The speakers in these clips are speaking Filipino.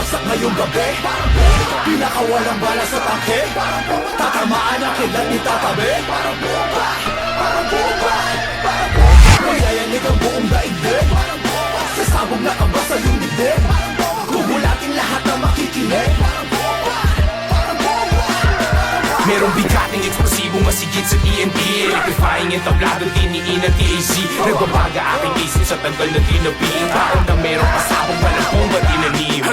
babagsak ngayong gabi. Pinakawalang bala sa tangke, tatamaan ang kilat itatabi. Mayayanig ang buong daigdig, sasabog na kaba sa iyong dibdib. Gugulatin lahat na makikinig. Merong bigating eksplosibong masigit sa TNT, electrifying yung tablado, tiniin ng TAC. Nagbabaga aking isip sa tagal na tinabiing taon na merong pasabong malakong ba tinanim.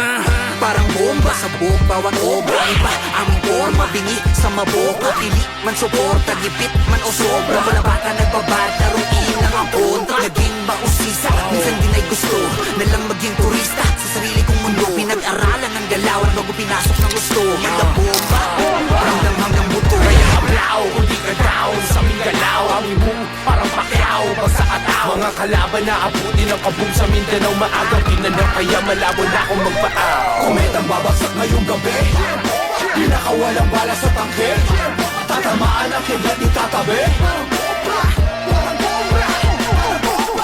Parang bomba sa buhok, bawat obra. Iba ang forma, bingi sa maboka. Pili man suporta, gipit man o sobra. Wala bata nagbabata, ruin lang ang kontra. Naging mausisa, minsan din ay gusto na lang maging turista sa sarili kong mundo. Pinag-aralan ng galawan bago pinasok ng gusto. Manda bomba, ramdam hanggang buto. Kaya ablaw, kung di ka down sa aming galaw, aming move parang pakyaw, bagsak at aw. Mga kalaban na abutin ang kaboom sa Mindanao, maagang pinanang kaya malabo na akong magpaaw. Kometang babagsak ngayong gabi, pinakawalang bala sa tangke, tatamaan ang kilat itatabi.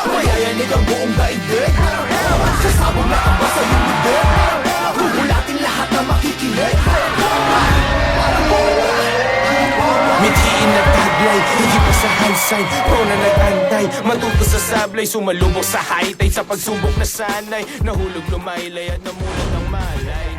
Mayayanig ang buong daigdig, sasabog na kaba sa iyong dibdib. Gugulatin lahat na makikinig. Mithiin na taglay, hindi pa sa high sign, pro na nag-antay, matuto sa sablay, sumalubok sa high tide, sa pagsubok na sanay, nahulog lumaylay at namulat ng malay.